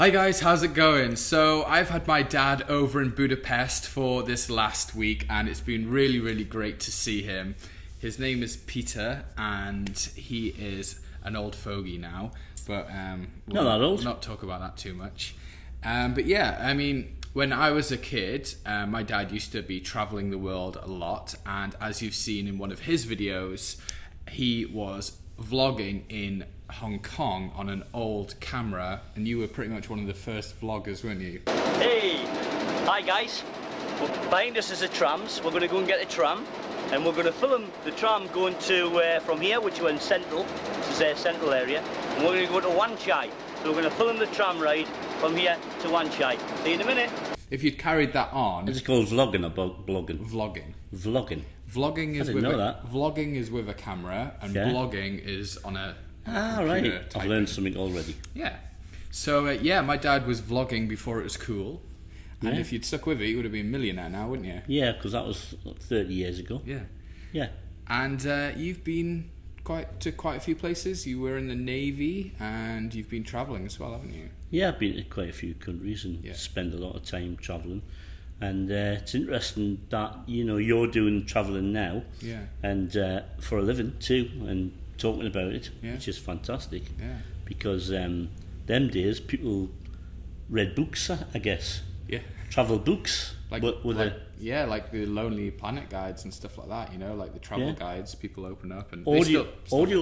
Hi guys, how's it going? So I've had my dad over in Budapest for this last week and it's been really great to see him. His name is Peter and he is an old fogey now, but we'll not talk about that too much. But yeah, I mean, when I was a kid, my dad used to be traveling the world a lot, and as you've seen in one of his videos, he was vlogging in Hong Kong on an old camera, and you were pretty much one of the first vloggers, weren't you? Hey! Hi guys! Behind us is a trams. We're going to go and get a tram, and we're going to film the tram going to from here, which we're in Central. This is their Central area, and we're going to go to Wan Chai. So we're going to film the tram ride from here to Wan Chai. See you in a minute. If you'd carried that on, it's called vlogging or blogging. Vlogging. Vlogging. Vlogging is vlogging is with a camera, and blogging is on a right. I've learned something already. Yeah. So yeah, my dad was vlogging before it was cool, and if you'd stuck with it, you would have been a millionaire now, wouldn't you? Yeah, because that was 30 years ago. Yeah. Yeah. And you've been to quite a few places. You were in the Navy, and you've been travelling as well, haven't you? Yeah, I've been to quite a few countries and spent a lot of time travelling. And it's interesting that you're doing travelling now, and for a living too, and talking about it, which is fantastic. Yeah. Because them days people read books, I guess. Yeah. Travel books. Like the Lonely Planet guides and stuff like that. Like the travel guides. People open up and audio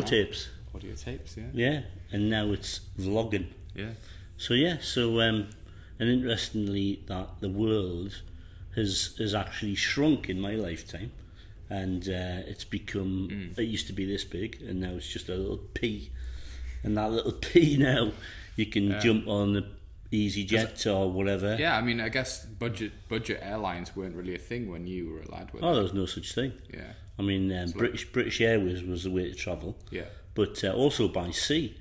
tapes. Audio tapes. Yeah. Yeah, and now it's vlogging. Yeah. So and interestingly, that the world has actually shrunk in my lifetime, and it's become. It used to be this big, and now it's just a little pea. And that little pea now, you can jump on the EasyJet or whatever. Yeah, I mean, I guess budget airlines weren't really a thing when you were a lad. There was no such thing. Yeah. I mean, British Airways was the way to travel. Yeah. But also by sea.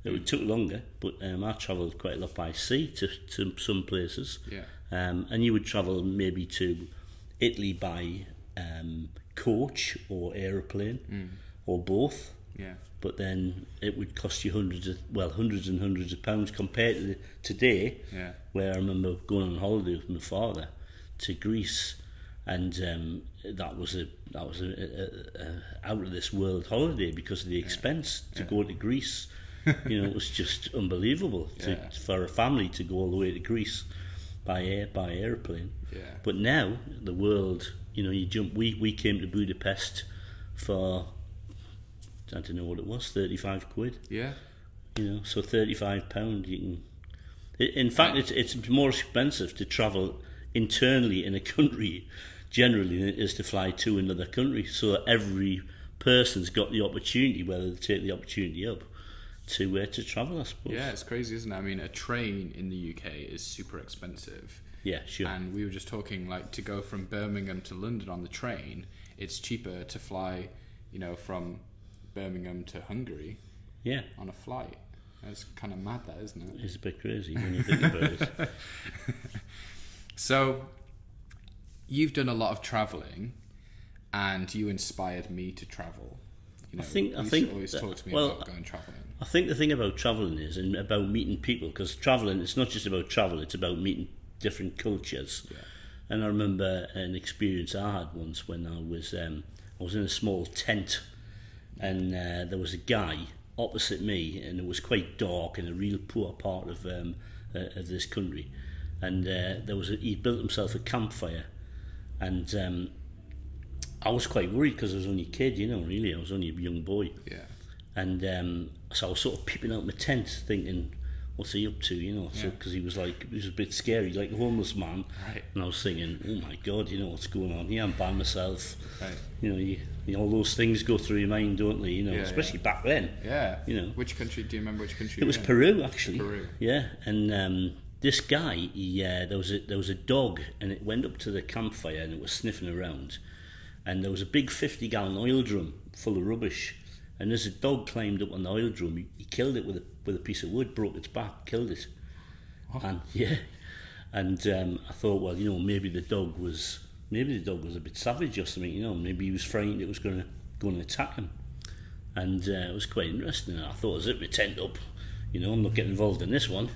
It took longer, but I travelled quite a lot by sea to some places. Yeah. And you would travel maybe to Italy by coach or aeroplane or both. Yeah. But then it would cost you hundreds and hundreds of pounds compared to today, where I remember going on holiday with my father to Greece, and that was a out of this world holiday because of the expense to go to Greece. It was just unbelievable for a family to go all the way to Greece by airplane. Yeah. But now the world, you jump. We came to Budapest for, I don't know what it was, 35 quid. Yeah. So £35 you can. In fact, it's more expensive to travel internally in a country generally than it is to fly to another country. So every person's got the opportunity, whether they take the opportunity up, to travel, I suppose. Yeah, it's crazy, isn't it? I mean, a train in the UK is super expensive. Yeah, sure. And we were just talking, like, to go from Birmingham to London on the train, it's cheaper to fly, from Birmingham to Hungary. Yeah. On a flight. It's kind of mad, that, isn't it? It's a bit crazy when you think about it. So, you've done a lot of travelling, and you inspired me to travel. I think always talk to me about going travelling. I think the thing about travelling is, and about meeting people, because travelling, it's not just about travel, it's about meeting different cultures. Yeah. And I remember an experience I had once when I was in a small tent, and there was a guy opposite me, and it was quite dark in a real poor part of this country, and he built himself a campfire, and I was quite worried because I was only a kid, really. I was only a young boy. Yeah. And so I was sort of peeping out my tent thinking, what's he up to, So because he was a bit scary, like a homeless man. Right. And I was thinking, oh my God, what's going on here? I'm by myself. Right. All those things go through your mind, don't they? Especially back then. Yeah. Which country, do you remember which country? It was Peru, actually. Peru. Yeah. And this guy, there was a dog, and it went up to the campfire and it was sniffing around. And there was a big 50-gallon oil drum full of rubbish. And as the dog climbed up on the oil drum, he killed it with a piece of wood, broke its back, killed it. Oh. And I thought, well, maybe the dog was a bit savage or something. Maybe he was frightened it was going to go and attack him. And it was quite interesting. I thought, I zipped my tent up, I'm not getting involved in this one.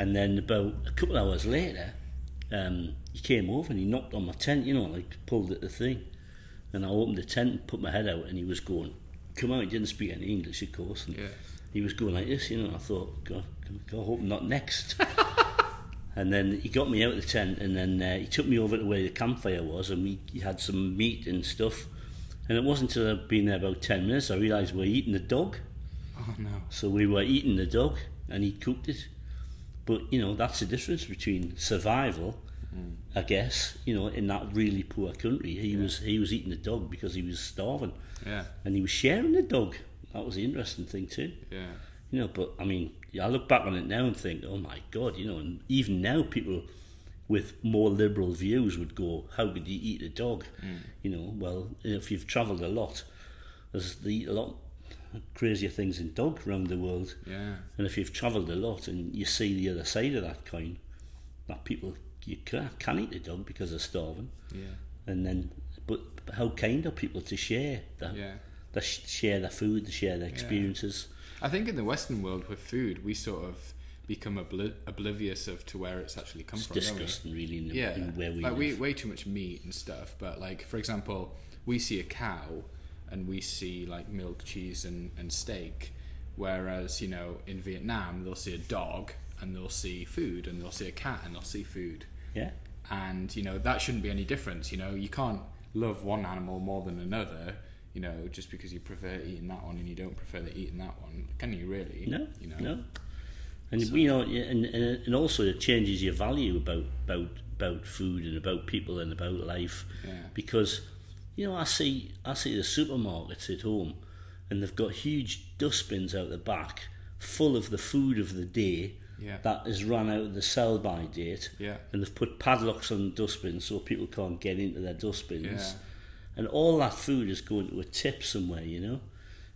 And then about a couple of hours later, he came over and he knocked on my tent, you know, like pulled at the thing. And I opened the tent and put my head out, and he was going, come out. He didn't speak any English, of course. And he was going like this, you know. And I thought, God, I hope I'm not next. And then he got me out of the tent, and then he took me over to where the campfire was, and we had some meat and stuff. And it wasn't until I'd been there about 10 minutes I realised we were eating the dog. Oh no. So we were eating the dog, and he cooked it. But, you know, that's the difference between survival, I guess, you know, in that really poor country. He was eating the dog because he was starving. Yeah. And he was sharing the dog. That was the interesting thing too. Yeah. You know, but I mean, I look back on it now and think, oh my God, you know, and even now people with more liberal views would go, how could you eat a dog? You know, well, if you've travelled a lot, they eat a lot crazier things in dog around the world. Yeah. And if you've travelled a lot and you see the other side of that coin, that people, you can eat a dog because they're starving. Yeah. And then, but how kind are people to share that? Yeah. They share their food, they share their experiences. I think in the Western world with food, we sort of become oblivious to where it's actually come from. It's disgusting, really, in where we live. We way too much meat and stuff. But like, for example, we see a cow and we see like milk, cheese, and steak. Whereas, you know, in Vietnam, they'll see a dog and they'll see food, and they'll see a cat and they'll see food. Yeah. And, you know, that shouldn't be any difference. You know, you can't love one animal more than another, you know, just because you prefer eating that one and you don't prefer eating that one. Can you really? No, you know? No. And, you know, and also it changes your value about food and about people and about life. Yeah. Because, you know, I see the supermarkets at home, and they've got huge dustbins out the back full of the food of the day that has run out of the sell-by date. Yeah. And they've put padlocks on the dustbins so people can't get into their dustbins. Yeah. And all that food is going to a tip somewhere, you know.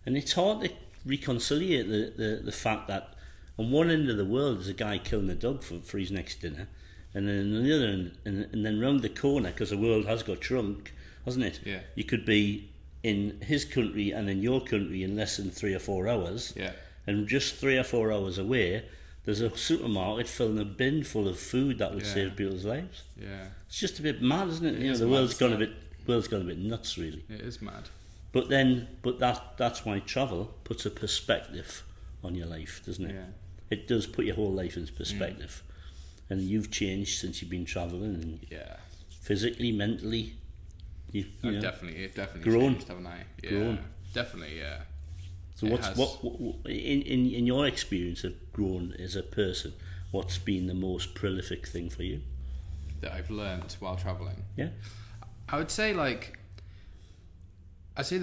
And it's hard to reconcile the fact that on one end of the world there's a guy killing a dog for his next dinner, and then on the other end, and then round the corner, because the world has got shrunk, hasn't it? Yeah. You could be in his country and in your country in less than 3 or 4 hours. Yeah. And just 3 or 4 hours away, there's a supermarket filling a bin full of food that would save people's lives. Yeah. It's just a bit mad, isn't it? You know, the world's gone a bit nuts, really. It is mad. But that's why travel puts a perspective on your life, doesn't it? Yeah. It does put your whole life into perspective. And you've changed since you've been travelling, and physically, mentally, you know, definitely grown, changed, haven't I? Yeah, grown. Definitely, yeah. So what in your experience of growing as a person, what's been the most prolific thing for you that I've learnt while travelling? Yeah. I would say the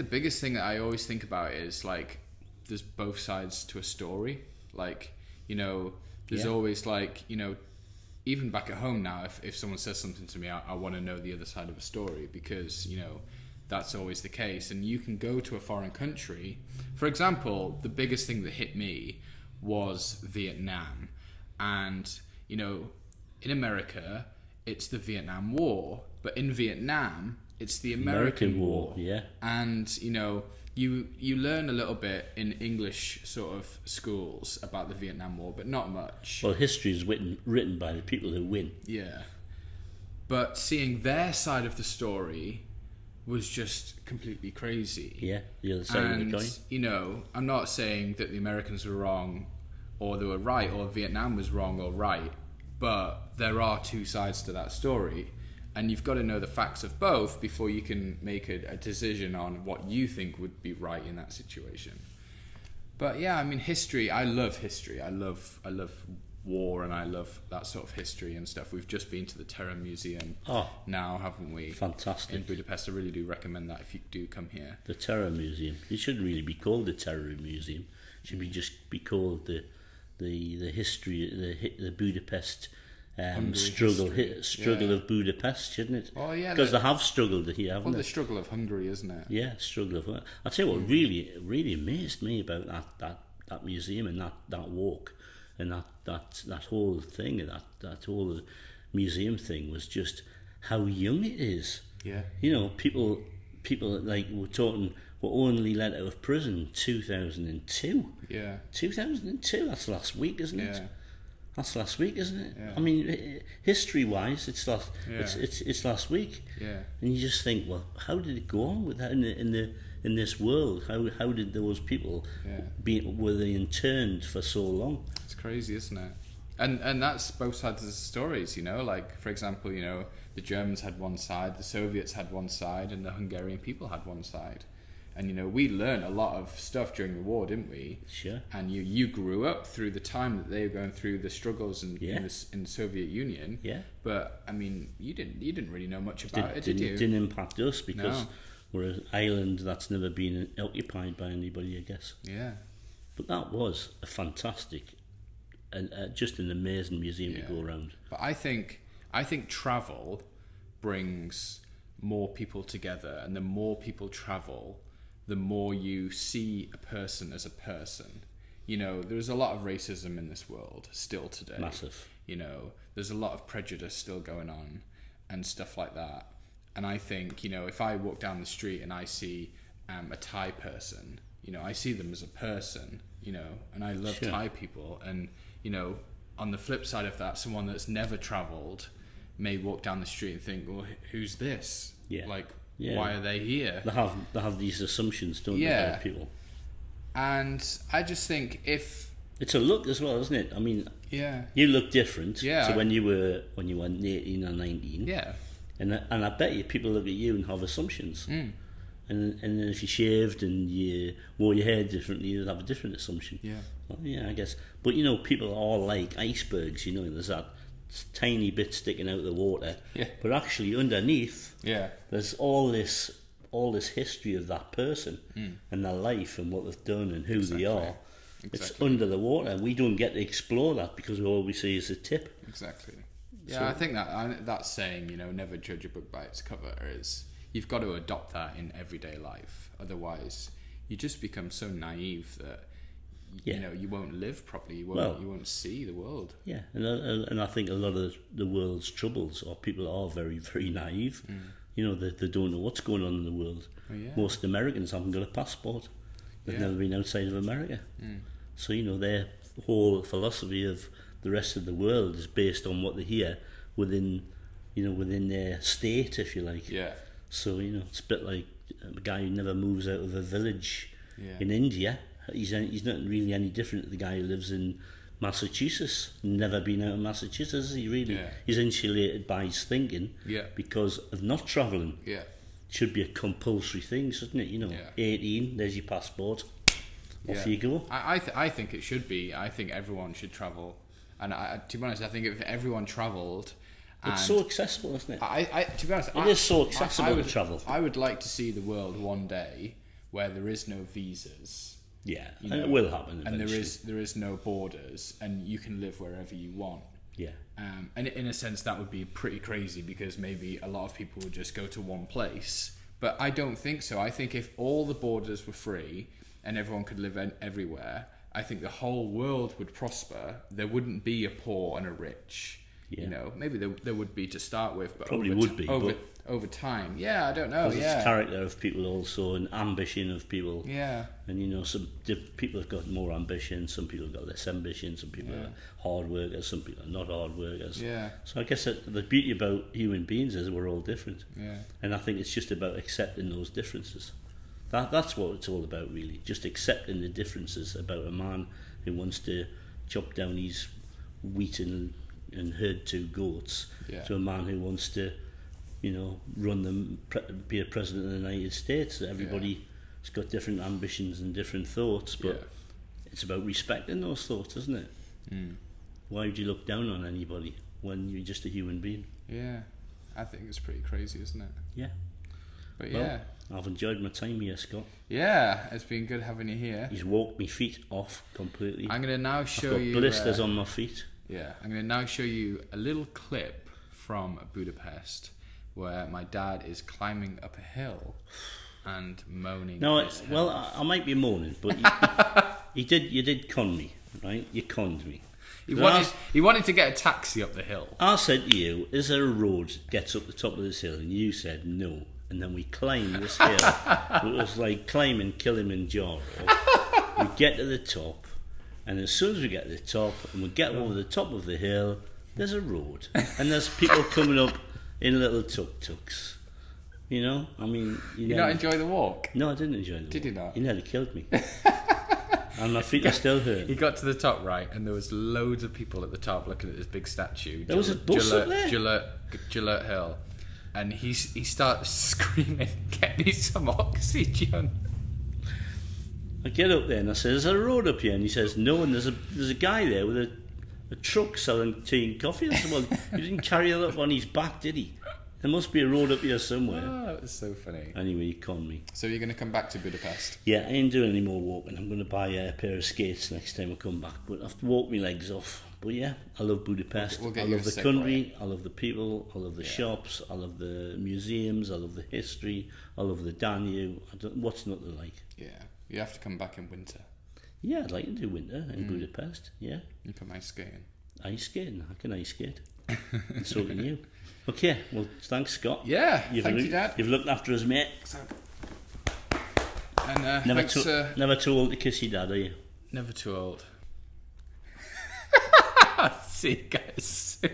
biggest thing that I always think about is like there's both sides to a story. Like, you know, there's always like, you know, even back at home now, if someone says something to me, I want to know the other side of a story, because, you know, that's always the case. And you can go to a foreign country. For example, the biggest thing that hit me was Vietnam. And, you know, in America, it's the Vietnam War. But in Vietnam, it's the American War. Yeah. And, you know, you learn a little bit in English sort of schools about the Vietnam War, but not much. Well, history is written by the people who win. Yeah. But seeing their side of the story was just completely crazy. Yeah, the other side of the coin. You know, I'm not saying that the Americans were wrong or they were right, or Vietnam was wrong or right, but there are two sides to that story. And you've got to know the facts of both before you can make a decision on what you think would be right in that situation. But yeah, I mean, history. I love history. I love war, and I love that sort of history and stuff. We've just been to the Terror Museum now, haven't we? Fantastic. In Budapest. I really do recommend that if you do come here. The Terror Museum. It shouldn't really be called the Terror Museum. It should be called the history, the Budapest struggle of Budapest, shouldn't it? Oh yeah, because they have struggled here, haven't they? The struggle of Hungary, isn't it? Yeah, struggle of. I'll tell you what really amazed me about that museum and that walk and that whole thing, that whole museum thing was just how young it is. Yeah, you know, people like were only let out of prison 2002. Yeah, 2002. That's last week, isn't it? That's last week, isn't it? Yeah. I mean, history-wise, it's last week. Yeah. And you just think, well, how did it go on with that in this world? How did those people were they interned for so long? It's crazy, isn't it? And that's both sides of the stories, you know. Like, for example, you know, the Germans had one side, the Soviets had one side, and the Hungarian people had one side. And, you know, we learned a lot of stuff during the war, didn't we? Sure. And you grew up through the time that they were going through the struggles in the Soviet Union. Yeah. But, I mean, you didn't really know much about it, did you? It didn't impact us because No. we're an island that's never been occupied by anybody, I guess. Yeah. But that was a fantastic and just an amazing museum to go around. But I think travel brings more people together, and the more people travel, the more you see a person as a person. You know, there's a lot of racism in this world still today. Massive. You know, there's a lot of prejudice still going on and stuff like that. And I think, you know, if I walk down the street and I see a Thai person, you know, I see them as a person, you know, and I love Thai people. And, you know, on the flip side of that, someone that's never travelled may walk down the street and think, well, who's this? Yeah. Like, why are they here? They have these assumptions, don't they, about people? And I just think if it's a look as well, isn't it? I mean, you look different to when you were 18 or 19. Yeah. And I bet you people look at you and have assumptions. And then if you shaved and you wore your hair differently, you'd have a different assumption. Yeah. Well, yeah, I guess. But you know, people are all like icebergs. You know, there's that tiny bit sticking out of the water. Yeah. But actually, underneath, there's all this history of that person and their life and what they've done and who they are. It's under the water. We don't get to explore that because all we see is the tip. Exactly. Yeah, so, I think that saying, you know, never judge a book by its cover, is you've got to adopt that in everyday life. Otherwise, you just become so naive that you know you won't live properly. You won't see the world. Yeah, and I think a lot of the world's troubles, or people are very, very naive. You know, they don't know what's going on in the world. Oh, yeah. Most Americans haven't got a passport. They've never been outside of America. So, you know, their whole philosophy of the rest of the world is based on what they hear within their state, if you like. Yeah. So, you know, it's a bit like a guy who never moves out of a village in India. He's not really any different to the guy who lives in Massachusetts. Never been out of Massachusetts, is he really? Yeah. He's insulated by his thinking because of not travelling. Yeah. Should be a compulsory thing, shouldn't it? You know, 18, there's your passport. Off you go. I think it should be. I think everyone should travel. And to be honest, I think if everyone travelled... It's so accessible, isn't it? To be honest, it is so accessible to travel. I would like to see the world one day where there is no visas. Yeah, and it will happen eventually. And there is no borders, and you can live wherever you want. Yeah. And in a sense, that would be pretty crazy because maybe a lot of people would just go to one place. But I don't think so. I think if all the borders were free and everyone could live everywhere, I think the whole world would prosper. There wouldn't be a poor and a rich. Yeah. You know, maybe there would be to start with, but probably would be over time. Yeah, I don't know. It's character of people also, and ambition of people. Yeah. And you know, some people have got more ambition. Some people have got less ambition. Some people are hard workers. Some people are not hard workers. Yeah. So I guess the beauty about human beings is we're all different. Yeah. And I think it's just about accepting those differences. That's what it's all about, really. Just accepting the differences about a man who wants to chop down his wheat and herd 2 goats to a man who wants to, you know, be a president of the United States. Everybody's got different ambitions and different thoughts, but it's about respecting those thoughts, isn't it? Why would you look down on anybody when you're just a human being? Yeah, I think it's pretty crazy, isn't it? Yeah. But I've enjoyed my time here, Scott. Yeah, it's been good having you here. He's walked my feet off completely. I'm going to now show you... I've got blisters on my feet. Yeah, I'm going to now show you a little clip from Budapest where my dad is climbing up a hill and moaning. No, I might be moaning, but you did con me, right? You conned me. He wanted to get a taxi up the hill. I said to you, is there a road that gets up the top of this hill? And you said no. And then we climbed this hill. It was like climbing Kilimanjaro. We get to the top. And as soon as we get to the top, and we get over the top of the hill, there's a road. And there's people coming up in little tuk-tuks. You know? I mean... You not enjoy the walk? No, I didn't enjoy the walk. Did you not? He nearly killed me. And my feet are still hurt. He got to the top, right, and there was loads of people at the top looking at this big statue. There was a bus up there? Gillette Hill. And he starts screaming, "Get me some oxygen." I get up there and I say, "There's a road up here," and he says, "No," and there's a guy there with a truck selling tea and coffee. I said, "Well, he didn't carry it up on his back, did he? There must be a road up here somewhere." Oh, that was so funny. Anyway, he conned me. So you're going to come back to Budapest? Yeah, I ain't doing any more walking. I'm going to buy a pair of skates next time I come back, but I have to walk my legs off. But yeah, I love Budapest. We'll I love the country. I love the people. I love the shops. I love the museums. I love the history. I love the Danube. What's not to like? Yeah, you have to come back in winter. Yeah, I'd like to do winter in Budapest. Yeah. You come ice skating. Ice skating? I can ice skate. And so can you. Okay, well, thanks, Scott. Yeah, thank you, Dad. You've looked after us, mate. And never too old to kiss your dad, are you? Never too old. See you guys soon.